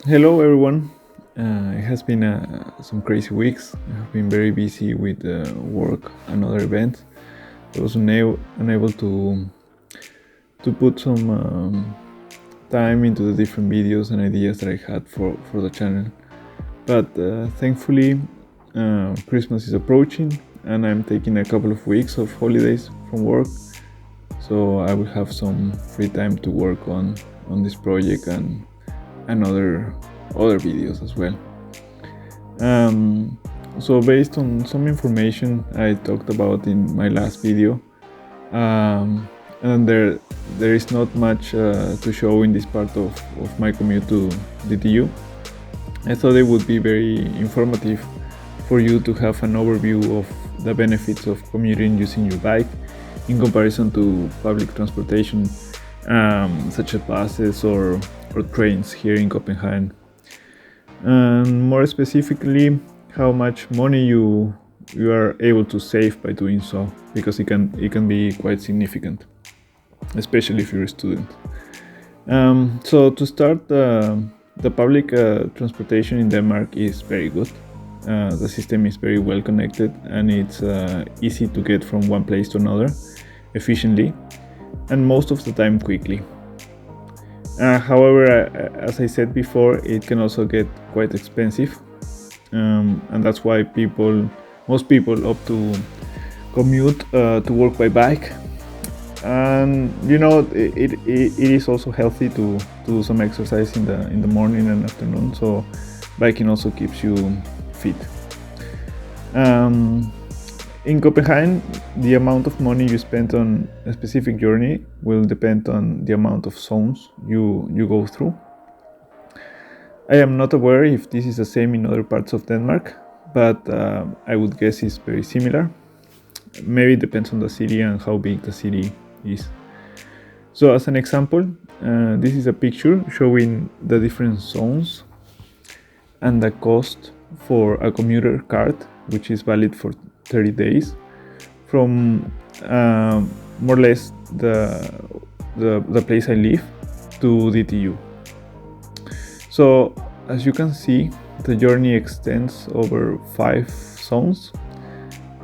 Hello, everyone. It has been some crazy weeks. I've been very busy with work and other events. I was unable to put some time into the different videos and ideas that I had for the channel. But thankfully, Christmas is approaching, and I'm taking a couple of weeks of holidays from work, so I will have some free time to work on this project and other videos as well. Um, so based on some information I talked about in my last video, and there is not much to show in this part of my commute to DTU. I thought it would be very informative for you to have an overview of the benefits of commuting using your bike in comparison to public transportation, such as buses or trains here in Copenhagen. And more specifically, how much money you are able to save by doing so, because it can be quite significant, especially if you're a student. So to start, the public transportation in Denmark is very good. The system is very well connected, and it's easy to get from one place to another efficiently, and most of the time quickly. However, as I said before, it can also get quite expensive, and that's why most people opt to commute to work by bike. And it is also healthy to do some exercise in the morning and afternoon. So biking also keeps you fit. In Copenhagen, the amount of money you spend on a specific journey will depend on the amount of zones you go through. I am not aware if this is the same in other parts of Denmark, but I would guess it's very similar. Maybe it depends on the city and how big the city is. So as an example, this is a picture showing the different zones and the cost for a commuter card, which is valid for 30 days from more or less the place I live to DTU. So as you can see, the journey extends over 5 zones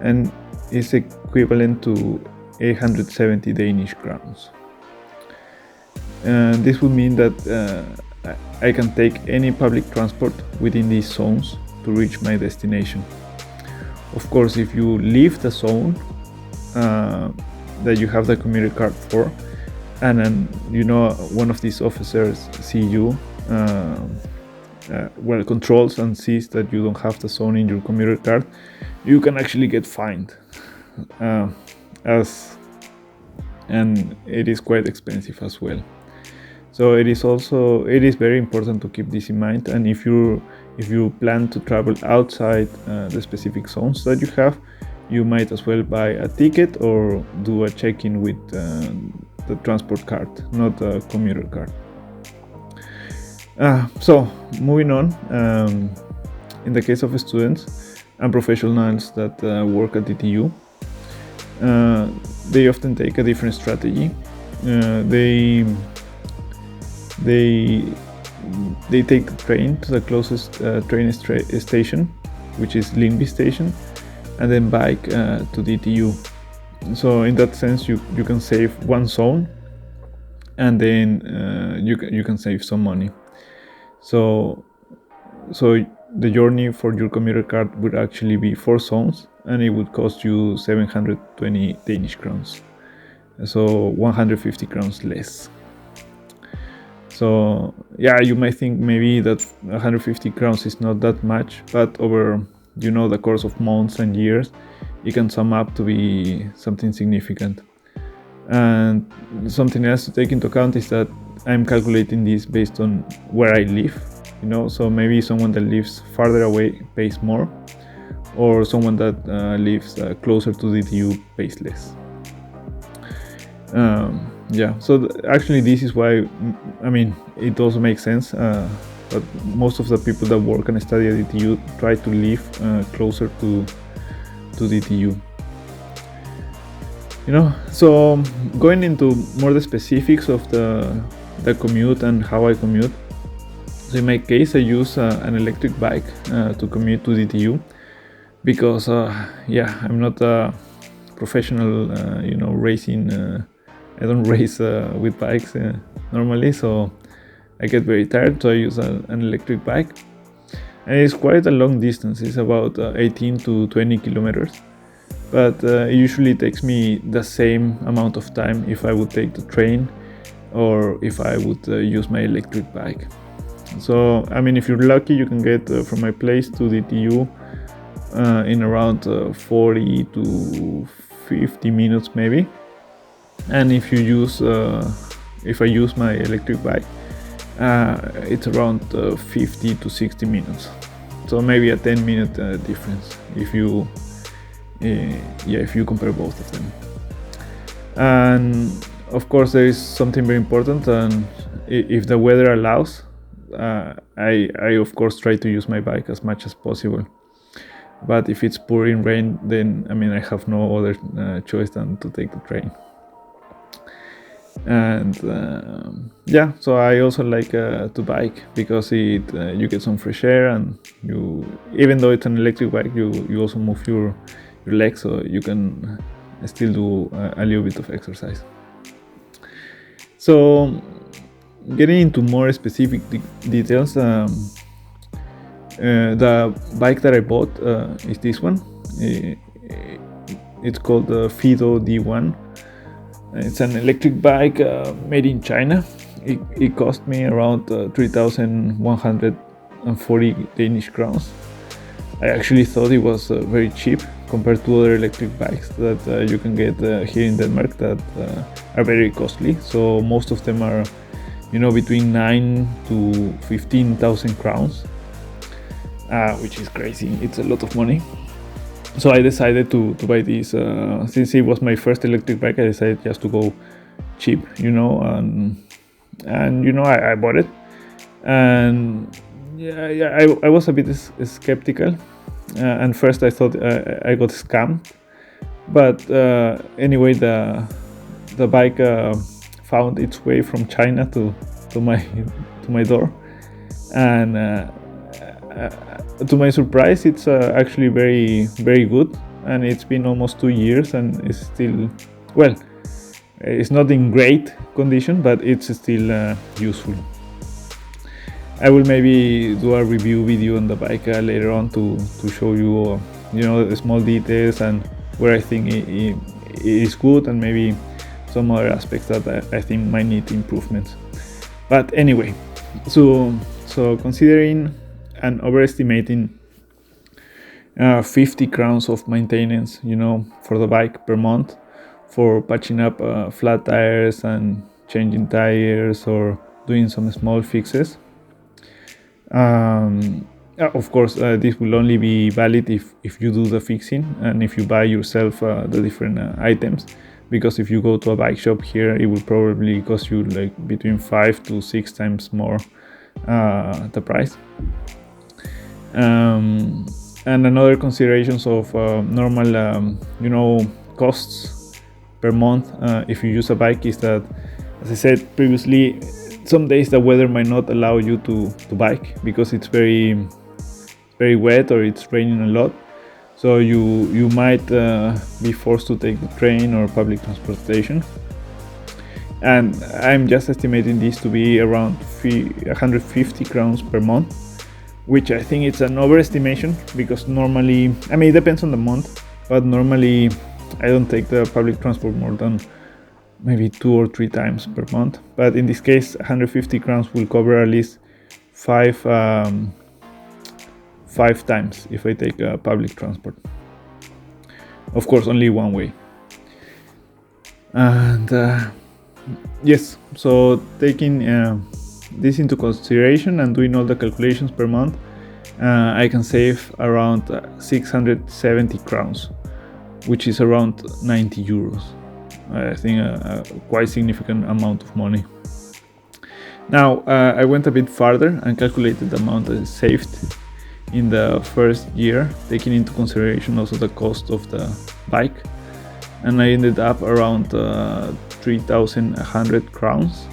and is equivalent to 870 Danish crowns. This would mean that I can take any public transport within these zones to reach my destination. Of course, if you leave the zone that you have the commuter card for, and then one of these officers see you, controls and sees that you don't have the zone in your commuter card, you can actually get fined, and it is quite expensive as well. So it is very important to keep this in mind. And if you plan to travel outside the specific zones that you have, you might as well buy a ticket or do a check-in with the transport card, not a commuter card. So moving on, in the case of students and professionals that work at DTU, they often take a different strategy. They take the train to the closest train station, which is Lyngby station, and then bike to DTU. So in that sense, you can save one zone, and then you can save some money. So the journey for your commuter card would actually be 4 zones, and it would cost you 720 Danish crowns, so 150 crowns less. So yeah, you might think maybe that 150 crowns is not that much, but over the course of months and years, it can sum up to be something significant. And something else to take into account is that I'm calculating this based on where I live, so maybe someone that lives farther away pays more, or someone that lives closer to DTU pays less. So actually this is why, it also makes sense, but most of the people that work and study at DTU try to live closer to DTU. So going into more the specifics of the commute and how I commute. So in my case, I use an electric bike to commute to DTU because I'm not a professional racing. I don't race with bikes normally, so I get very tired, so I use an electric bike. And it's quite a long distance. It's about 18 to 20 kilometers, but it usually takes me the same amount of time if I would take the train or if I would use my electric bike. So I mean, if you're lucky, you can get from my place to DTU in around 40 to 50 minutes maybe. And if I use my electric bike, it's around 50 to 60 minutes. So maybe a 10-minute difference if you compare both of them. And of course, there is something very important, and if the weather allows, I of course try to use my bike as much as possible. But if it's pouring rain, then I mean I have no other choice than to take the train. And so I also like to bike because you get some fresh air, and even though it's an electric bike, you also move your legs, so you can still do a little bit of exercise. So getting into more specific details, the bike that I bought is this one. It's called the Fido D1. It's an electric bike made in China. It cost me around 3,140 Danish crowns. I actually thought it was very cheap compared to other electric bikes that you can get here in Denmark that are very costly. So most of them are, between 9 to 15,000 crowns, which is crazy. It's a lot of money. So I decided to buy this. Since it was my first electric bike, I decided just to go cheap, and I bought it. And I was a bit skeptical. And first I thought I got scammed. But anyway, the bike found its way from China to my door. And to my surprise, it's actually very, very good, and it's been almost 2 years and it's still, it's not in great condition, but it's still useful. I will maybe do a review video on the bike later on to show you, the small details and where I think it is good, and maybe some other aspects that I think might need improvements. But anyway, so considering and overestimating 50 crowns of maintenance, for the bike per month, for patching up flat tires and changing tires or doing some small fixes. Of course, this will only be valid if you do the fixing and if you buy yourself the different items, because if you go to a bike shop here, it will probably cost you like between 5 to 6 times more the price. And another considerations of normal costs per month if you use a bike is that, as I said previously, some days the weather might not allow you to bike because it's very very wet or it's raining a lot, so you might be forced to take the train or public transportation. And I'm just estimating this to be around 150 crowns per month, which I think it's an overestimation, because normally, it depends on the month, but normally I don't take the public transport more than maybe 2 or 3 times per month. But in this case, 150 crowns will cover at least 5 times if I take public transport. Of course, only one way. And yes, so taking this into consideration and doing all the calculations per month, I can save around 670 crowns, which is around 90 euros. I think a quite significant amount of money. Now, I went a bit farther and calculated the amount I saved in the first year, taking into consideration also the cost of the bike, and I ended up around 3,100 crowns,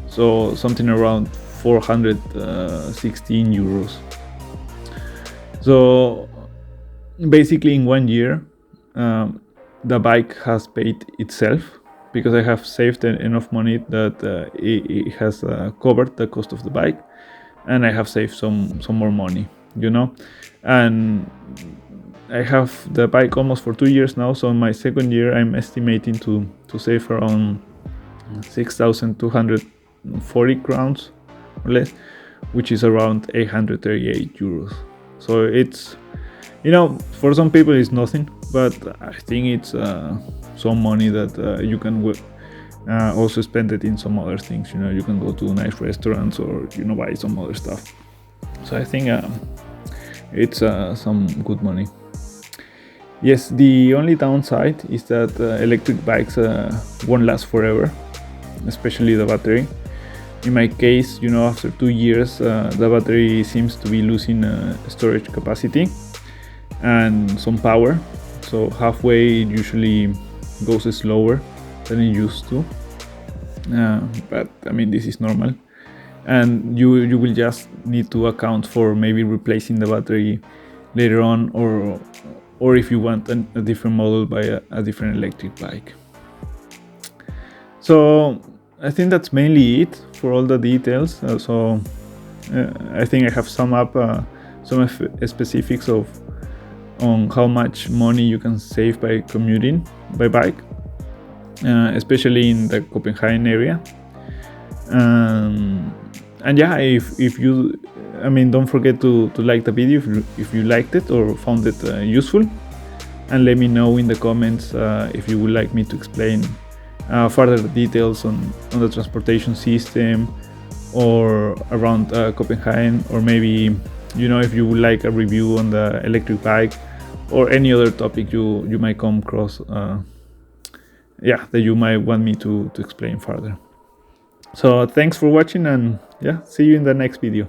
so something around 416 euros. So basically in 1 year, the bike has paid itself, because I have saved enough money that it has covered the cost of the bike, and I have saved some more money, and I have the bike almost for 2 years now. So in my second year, I'm estimating to save around 6,240 crowns or less, which is around 838 euros. So it's, for some people it's nothing, but I think it's some money that you can also spend it in some other things. You can go to nice restaurants, or buy some other stuff. So I think it's some good money. Yes, the only downside is that electric bikes won't last forever, especially the battery. In my case, after 2 years, the battery seems to be losing storage capacity and some power. So halfway it usually goes slower than it used to. But I mean, this is normal. And you will just need to account for maybe replacing the battery later on, or if you want a different model, buy a different electric bike. So I think that's mainly it for all the details. I think I have summed up some specifics on how much money you can save by commuting by bike, especially in the Copenhagen area. And yeah, if you, don't forget to like the video if you liked it or found it useful, and let me know in the comments if you would like me to explain further details on the transportation system or around Copenhagen, or maybe if you would like a review on the electric bike or any other topic you might come across that you might want me to explain further. So thanks for watching, and see you in the next video.